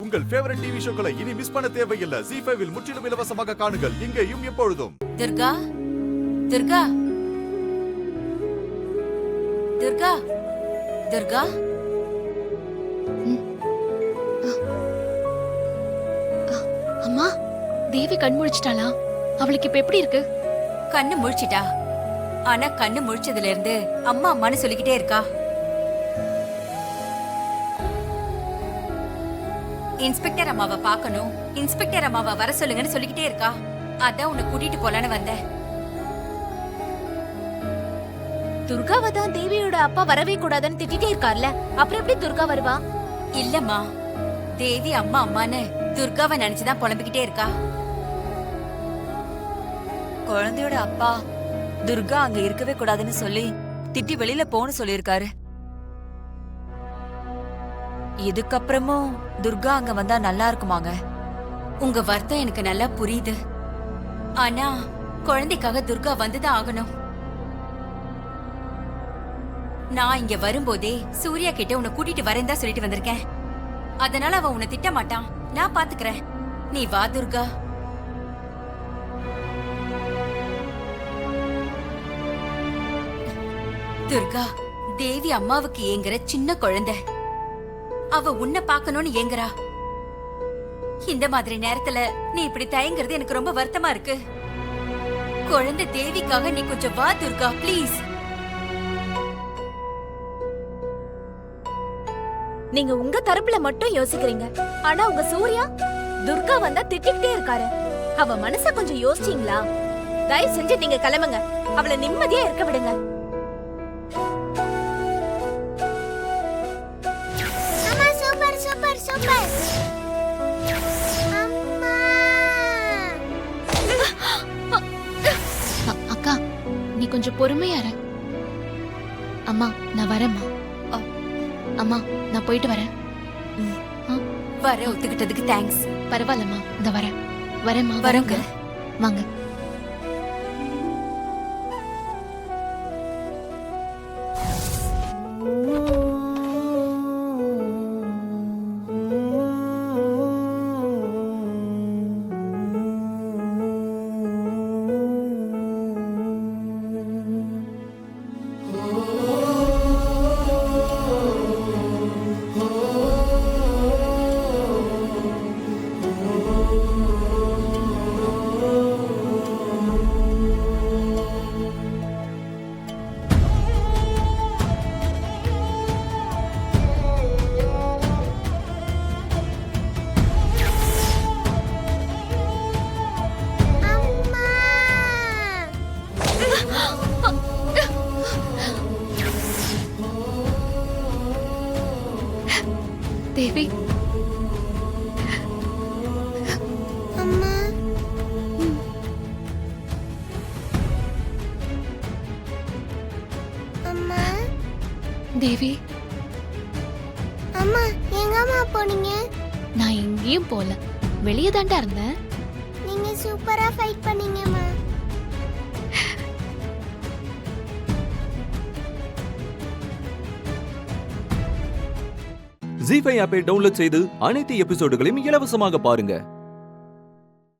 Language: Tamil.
உங்கள் ஃபேவரட் டிவி ஷோக்களை இனி மிஸ் பண்ண தேவையில்லை. ZEE5 இல் முற்றிலும் இலவசமாக காணுங்கள். இங்கேயும் எப்பொழுதும். துர்கா, துர்கா, துர்கா, துர்கா. அம்மா, தேவி கண் முழிச்சிட்டாளா? அவளுக்கு இப்ப எப்படி இருக்கு? கண்ணு முழிச்சிட்டா. ஆனா கண்ணு முழிச்சதுல இருந்து அம்மா அம்மான்னு சொல்லிக்கிட்டே இருக்கா. இன்ஸ்பெக்டர் அம்மாவை பார்க்கணும், இன்ஸ்பெக்டர் அம்மாவை வர சொல்லுங்கன்னு சொல்லிக்கிட்டே இருக்கா. அதான் உன்னை கூட்டிட்டு போலான்னு வந்தேன். துர்காவை தான் தேவியோட அப்பா வரவே கூடாதுன்னு திட்டிட்டே இருக்கார்ல, அப்புறம் எப்படி துர்கா வருவா? இல்லம்மா, தேவி அம்மா அம்மான்னு துர்காவை நினைச்சுதான் புலம்பிக்கிட்டே இருக்கா. குழந்தையோட அப்பா துர்கா அங்க இருக்கவே கூடாதுன்னு சொல்லி திட்டி வெளியில போன்னு சொல்லிருக்காரு. இதுக்கப்புறமும் துர்கா அங்க வந்தா நல்லா இருக்குமாங்க? உங்க வருத்தம் எனக்கு நல்லா புரியுது. ஆனா குழந்தைக்காக துர்கா வந்துதான் ஆகணும். நான் இங்க வரும்போதே சூர்யா கிட்ட உன்னை கூட்டிட்டு வரேன் தான் சொல்லிட்டு வந்திருக்கேன். அதனால அவன் உன்னை திட்ட மாட்டான். நான் பாத்துக்கிறேன். நீ வா துர்கா. துர்கா, தேவி அம்மாவுக்கு ஏங்குற சின்ன குழந்தை. அவ உன்னை பார்க்கணும்னு ஏங்குறா. இந்த மாதிரி நேரத்துல நீ இப்படி தயங்குறது எனக்கு ரொம்ப வருத்தமா இருக்கு. குழந்தை தேவிக்காக நீ கொஞ்சம் வா துர்கா, ப்ளீஸ். நீங்க உங்க தரப்புல மட்டும் யோசிக்கிறீங்க, ஆனா உங்க சூர்யா துர்கா வந்தா திட்டிக்கிட்டே இருக்காரு. அவ மனச கொஞ்சம் யோசிச்சீங்களா? தயவு செஞ்சு நீங்க கிளம்புங்க, அவளை நிம்மதியா இருக்க விடுங்க. அக்கா, நீ கொஞ்சம் பொறுமையா இரு. அம்மா, நான் வரேம்மா. அம்மா, நான் போயிட்டு வரேன். வர ஒத்துக்கிட்டதுக்கு தேங்க்ஸ். பரவாயில்லம்மா, இந்த வரேன். வரேம்மா. வரங்க. வாங்க. தேவி, அம்மா, அம்மா, தேவி. அம்மா, எங்கம்மா போனீங்க? நான் எங்கேயும் போல, வெளியே தாண்டா இருந்தேன். நீங்க சூப்பரா ஃபைட் பண்ணீங்கம்மா. ZEE5 ஆப்பை டவுன்லோட் செய்து அனைத்து எபிசோடுகளையும் இலவசமாக பாருங்க.